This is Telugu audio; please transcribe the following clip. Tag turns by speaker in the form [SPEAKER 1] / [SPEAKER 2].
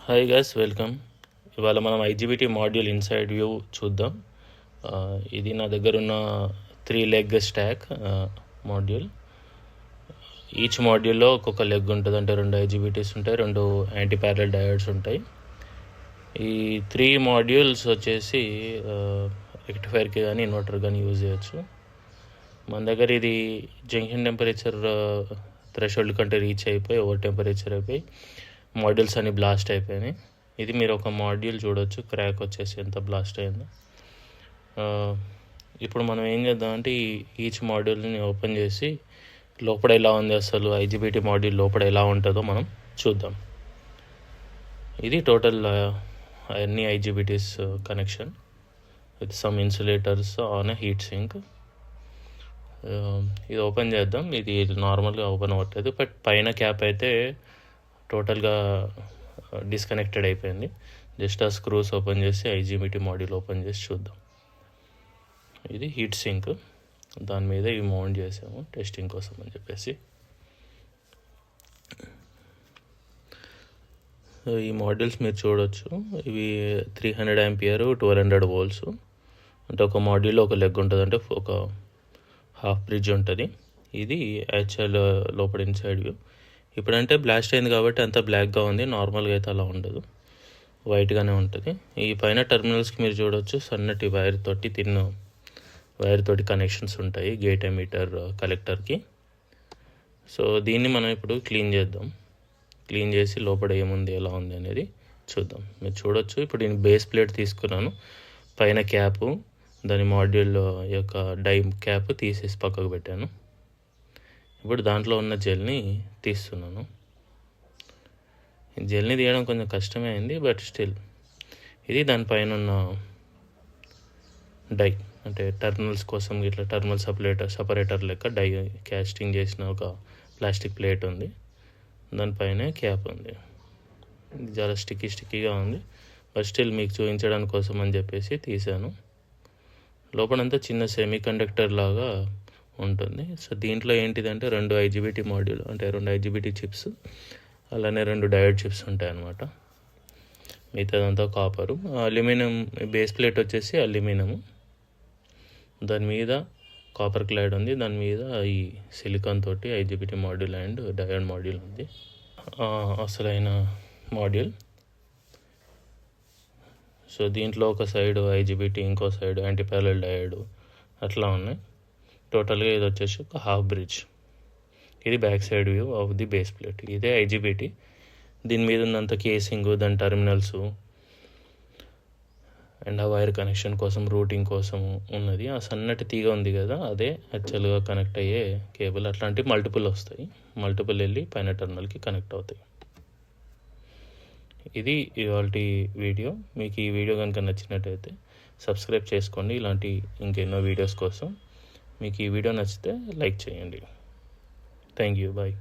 [SPEAKER 1] Hi guys, welcome. ఇవాళ మనం ఐజీబీటీ మాడ్యూల్ ఇన్సైడ్ వ్యూ చూద్దాం. ఇది నా దగ్గర ఉన్న 3 లెగ్ స్టాక్ మాడ్యూల్. ఈచ్ మాడ్యూల్లో ఒక్కొక్క లెగ్ ఉంటుంది, అంటే 2 ఐజీబీటీస్ ఉంటాయి, 2 యాంటీ ప్యారలల్ డయోడ్స్ ఉంటాయి. ఈ 3 మాడ్యూల్స్ వచ్చేసి రెక్టిఫైర్కి కానీ ఇన్వర్టర్ కానీ యూజ్ చేయొచ్చు. మన దగ్గర ఇది జంక్షన్ టెంపరేచర్ థ్రెషోల్డ్ కంటే రీచ్ అయిపోయి ఓవర్ టెంపరేచర్ అయిపోయి మాడ్యూల్స్ అన్ని బ్లాస్ట్ అయిపోయినాయి. ఇది మీరు ఒక మాడ్యూల్ చూడొచ్చు, క్రాక్ వచ్చేసి ఎంత బ్లాస్ట్ అయిందో. ఇప్పుడు మనం ఏం చేద్దామంటే ఈచ్ మాడ్యూల్ని ఓపెన్ చేసి లోపల ఎలా ఉంది, అసలు ఐజీబీటీ మాడ్యూల్ లోపల ఎలా ఉంటుందో మనం చూద్దాం. ఇది టోటల్ అన్ని IGBTs connection with some insulators on heat sink. ఇది ఓపెన్ చేద్దాం. ఇది నార్మల్గా ఓపెన్ అవ్వట్లేదు, బట్ పైన క్యాప్ అయితే టోటల్గా డిస్కనెక్టెడ్ అయిపోయింది. జస్ట్ ఆ స్క్రూస్ ఓపెన్ చేసి ఐజీబీటీ మాడ్యూల్ ఓపెన్ చేసి చూద్దాం. ఇది హీట్ సింక్, దాని మీద ఇవి మౌంట్ చేసాము టెస్టింగ్ కోసం అని చెప్పేసి. ఈ మాడ్యూల్స్ మీరు చూడొచ్చు, ఇవి 300 ఆంపియర్ 1200 వోల్ట్స్. అంటే ఒక మాడ్యూల్లో ఒక లెగ్ ఉంటుంది, అంటే ఒక హాఫ్ బ్రిడ్జ్ ఉంటుంది. ఇది యాక్చువల్ లోపల ఇన్సైడ్ వ్యూ. ఇప్పుడంటే బ్లాస్ట్ అయింది కాబట్టి అంతా బ్లాక్గా ఉంది, నార్మల్గా అయితే అలా ఉండదు, వైట్గానే ఉంటుంది. ఈ పైన టెర్మినల్స్కి మీరు చూడవచ్చు సన్నటి వైర్ తోటి తిన్న వైర్ తోటి కనెక్షన్స్ ఉంటాయి గేట్ ఎమీటర్ కలెక్టర్కి. సో దీన్ని మనం ఇప్పుడు క్లీన్ చేద్దాం. క్లీన్ చేసి లోపల ఏముంది ఎలా ఉంది అనేది చూద్దాం. మీరు చూడొచ్చు, ఇప్పుడు నేను బేస్ ప్లేట్ తీసుకున్నాను, పైన క్యాపు దాని మాడ్యూల్ యొక్క డై క్యాప్ తీసేసి పక్కకు పెట్టాను. ఇప్పుడు దాంట్లో ఉన్న జెల్ని తీస్తున్నాను. జెల్ని తీయడం కొంచెం కష్టమే అయింది, బట్ స్టిల్ ఇది దానిపైన ఉన్న డై, అంటే టర్మినల్స్ కోసం ఇట్లా టర్మినల్ సపరేటర్ లెక్క డై క్యాస్టింగ్ చేసిన ఒక ప్లాస్టిక్ ప్లేట్ ఉంది, దానిపైన క్యాప్ ఉంది. ఇది చాలా స్టిక్కీగా ఉంది, బట్ స్టిల్ మీకు చూపించడానికి కోసం అని చెప్పేసి తీసాను. లోపలంతా చిన్న సెమీ కండక్టర్ లాగా ఉంటుంది. సో దీంట్లో ఏంటిదంటే 2 ఐజీబీటీ మాడ్యూల్, అంటే 2 ఐజీబీటీ చిప్స్, అలానే 2 డయోడ్ చిప్స్ ఉంటాయి అన్నమాట. మిగతాదంతా కాపరు. అల్యూమినియం బేస్ ప్లేట్ వచ్చేసి అల్యూమినియం, దాని మీద కాపర్ క్లాడ్ ఉంది, దాని మీద ఈ సిలికాన్ తోటి IGBT module and diode module ఉంది. అసలైన మాడ్యూల్. సో దీంట్లో ఒక సైడ్ ఐజీబీటీ, ఇంకో సైడ్ యాంటీ ప్యారలల్ డయోడ్ అట్లా ఉన్నాయి. టోటల్గా ఇది వచ్చేసి ఒక హాఫ్ బ్రిడ్జ్. ఇది back side view of the base plate. ఇదే ఐజీబీటీ. దీని మీద ఉన్నంత కేసింగ్, దాని టర్మినల్స్ అండ్ ఆ వైర్ కనెక్షన్ కోసం, రూటింగ్ కోసం ఉన్నది. ఆ సన్నటి తీగ ఉంది కదా, అదే యాక్చువల్గా కనెక్ట్ అయ్యే కేబుల్. అట్లాంటివి మల్టిపుల్ వస్తాయి, మల్టిపుల్ వెళ్ళి పైన టర్మినల్కి కనెక్ట్ అవుతాయి. ఇది ఇవాళ వీడియో. మీకు ఈ వీడియో కనుక నచ్చినట్టయితే సబ్స్క్రైబ్ చేసుకోండి ఇలాంటి ఇంకెన్నో వీడియోస్ కోసం. మీకు ఈ వీడియో నచ్చితే లైక్ చేయండి. Thank you, bye.